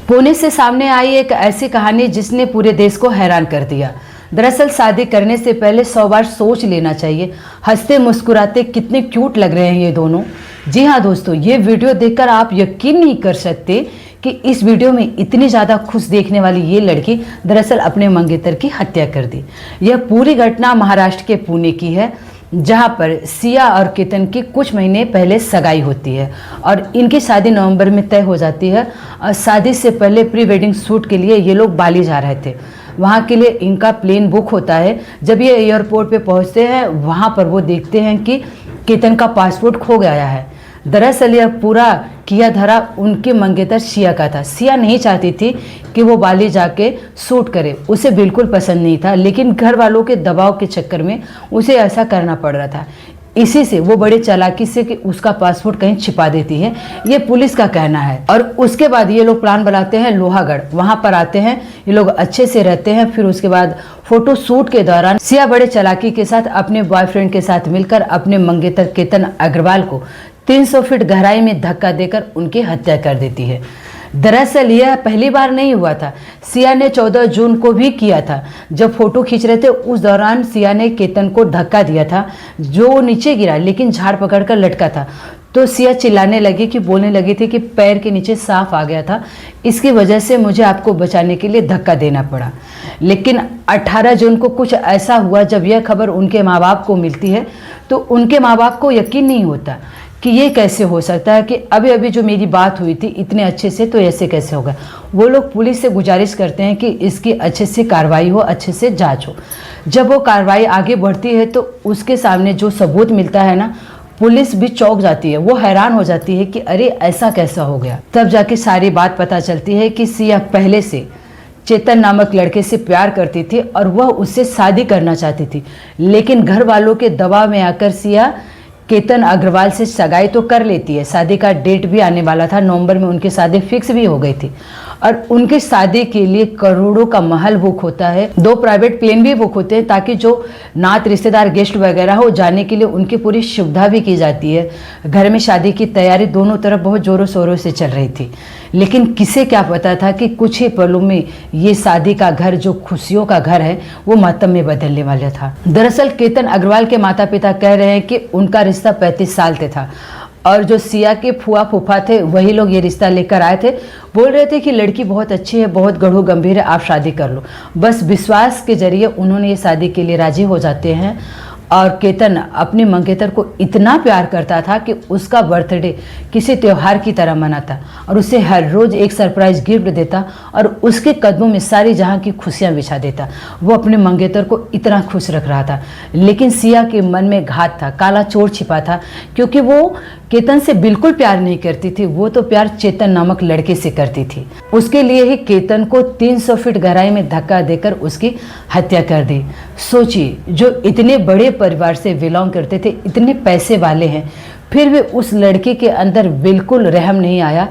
पुणे से सामने आई एक ऐसी कहानी जिसने पूरे देश को हैरान कर दिया। दरअसल शादी करने से पहले 100 बार सोच लेना चाहिए। हंसते मुस्कुराते कितने क्यूट लग रहे हैं ये दोनों। जी हाँ दोस्तों, ये वीडियो देखकर आप यकीन नहीं कर सकते कि इस वीडियो में इतनी ज़्यादा खुश देखने वाली ये लड़की दरअसल अपने मंगेतर की हत्या कर दी। यह पूरी घटना महाराष्ट्र के पुणे की है, जहां पर सिया और केतन की कुछ महीने पहले सगाई होती है और इनकी शादी नवंबर में तय हो जाती है। और शादी से पहले प्री वेडिंग शूट के लिए ये लोग बाली जा रहे थे। वहां के लिए इनका प्लेन बुक होता है। जब ये एयरपोर्ट पे पहुंचते हैं, वहां पर वो देखते हैं कि केतन का पासपोर्ट खो गया है। दरअसल यह पूरा किया धरा उनके मंगेतर सिया का था। सिया नहीं चाहती थी कि वो बाली जाके शूट करे, उसे बिल्कुल पसंद नहीं था, लेकिन घर वालों के दबाव के चक्कर में उसे ऐसा करना पड़ रहा था। इसी से वो बड़े चालाकी से कि उसका पासपोर्ट कहीं छिपा देती है, ये पुलिस का कहना है। और उसके बाद ये लोग प्लान बनाते हैं लोहागढ़, वहां पर आते हैं, ये लोग अच्छे से रहते हैं। फिर उसके बाद फोटो शूट के दौरान सिया बड़े चालाकी के साथ अपने बॉयफ्रेंड के साथ मिलकर अपने मंगेतर केतन अग्रवाल को 300 फीट गहराई में धक्का देकर उनकी हत्या कर देती है। दरअसल यह पहली बार नहीं हुआ था, सिया ने 14 जून को भी किया था। जब फोटो खींच रहे थे उस दौरान सिया ने केतन को धक्का दिया था, जो नीचे गिरा लेकिन झाड़ पकड़कर लटका था। तो सिया चिल्लाने लगी कि बोलने लगी थी कि पैर के नीचे सांप आ गया था, इसकी वजह से मुझे आपको बचाने के लिए धक्का देना पड़ा। लेकिन 18 जून को कुछ ऐसा हुआ, जब यह खबर उनके माँ बाप को मिलती है तो उनके माँ बाप को यकीन नहीं होता कि ये कैसे हो सकता है कि अभी अभी जो मेरी बात हुई थी इतने अच्छे से, तो ऐसे कैसे होगा। वो लोग पुलिस से गुजारिश करते हैं कि इसकी अच्छे से कार्रवाई हो, अच्छे से जांच हो। जब वो कार्रवाई आगे बढ़ती है तो उसके सामने जो सबूत मिलता है ना, पुलिस भी चौंक जाती है। वो हैरान हो जाती है कि अरे ऐसा कैसा हो गया। तब जाके सारी बात पता चलती है कि सिया पहले से चेतन नामक लड़के से प्यार करती थी और वह उससे शादी करना चाहती थी, लेकिन घर वालों के दबाव में आकर सिया केतन अग्रवाल से सगाई तो कर लेती है। शादी का डेट भी आने वाला था, नवंबर में उनकी शादी फिक्स भी हो गई थी और उनकी शादी के लिए करोड़ों का महल बुक होता है, 2 प्राइवेट प्लेन भी बुक होते हैं ताकि जो नात रिश्तेदार गेस्ट वगैरह हो जाने के लिए उनकी पूरी सुविधा भी की जाती है। घर में शादी की तैयारी दोनों तरफ बहुत जोरों शोरों से चल रही थी, लेकिन किसे क्या पता था कि कुछ ही पलों में ये शादी का घर, जो खुशियों का घर है, वो मातम में बदलने वाला था। दरअसल केतन अग्रवाल के माता पिता कह रहे हैं कि उनका रिश्ता 35 साल से था और जो सिया के फुआ फूफा थे वही लोग ये रिश्ता लेकर आए थे। बोल रहे थे कि लड़की बहुत अच्छी है, बहुत गढ़ू गंभीर है, आप शादी कर लो। बस विश्वास के जरिए उन्होंने ये शादी के लिए राजी हो जाते हैं। और केतन अपने मंगेतर को इतना प्यार करता था कि उसका बर्थडे किसी त्यौहार की तरह मनाता और उसे हर रोज़ एक सरप्राइज गिफ्ट देता और उसके कदमों में सारी जहां की खुशियां बिछा देता। वो अपने मंगेतर को इतना खुश रख रहा था, लेकिन सिया के मन में घात था, काला चोर छिपा था, क्योंकि वो केतन से बिल्कुल प्यार नहीं करती थी। वो तो प्यार चेतन नामक लड़के से करती थी। उसके लिए ही केतन को 300 फीट गहराई में धक्का देकर उसकी हत्या कर दी। सोचिए, जो इतने बड़े परिवार से बिलोंग करते थे, इतने पैसे वाले हैं, फिर भी उस लड़के के अंदर बिल्कुल रहम नहीं आया।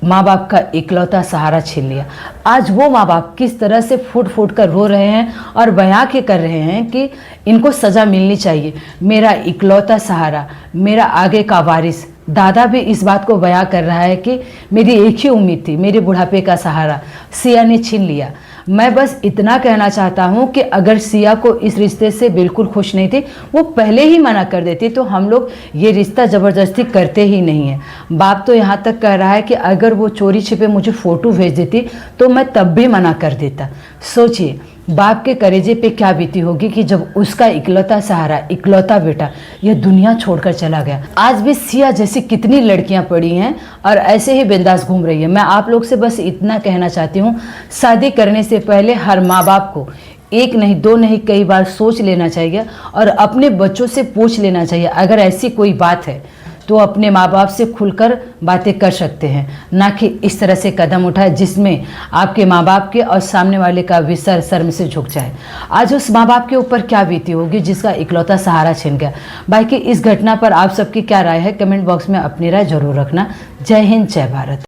माँ बाप का इकलौता सहारा छीन लिया। आज वो माँ बाप किस तरह से फूट फूट कर रो रहे हैं और बयां के कर रहे हैं कि इनको सज़ा मिलनी चाहिए। मेरा इकलौता सहारा, मेरा आगे का वारिस। दादा भी इस बात को बयां कर रहा है कि मेरी एक ही उम्मीद थी, मेरे बुढ़ापे का सहारा सिया ने छीन लिया। मैं बस इतना कहना चाहता हूँ कि अगर सिया को इस रिश्ते से बिल्कुल खुश नहीं थी, वो पहले ही मना कर देती तो हम लोग ये रिश्ता ज़बरदस्ती करते ही नहीं है। बाप तो यहाँ तक कह रहा है कि अगर वो चोरी छिपे मुझे फ़ोटो भेज देती तो मैं तब भी मना कर देता। सोचिए बाप के कलेजे पे क्या बीती होगी कि जब उसका इकलौता सहारा, इकलौता बेटा यह दुनिया छोड़कर चला गया। आज भी सिया जैसी कितनी लड़कियां पड़ी हैं और ऐसे ही बिंदास घूम रही है। मैं आप लोग से बस इतना कहना चाहती हूँ, शादी करने से पहले हर माँ बाप को एक नहीं, 2 नहीं, कई बार सोच लेना चाहिए और अपने बच्चों से पूछ लेना चाहिए। अगर ऐसी कोई बात है तो अपने माँ बाप से खुलकर बातें कर सकते हैं, ना कि इस तरह से कदम उठाए जिसमें आपके माँ बाप के और सामने वाले का भी सर शर्म से झुक जाए। आज उस माँ बाप के ऊपर क्या बीती होगी जिसका इकलौता सहारा छिन गया। बाकी इस घटना पर आप सबकी क्या राय है, कमेंट बॉक्स में अपनी राय जरूर रखना। जय हिंद, जय भारत।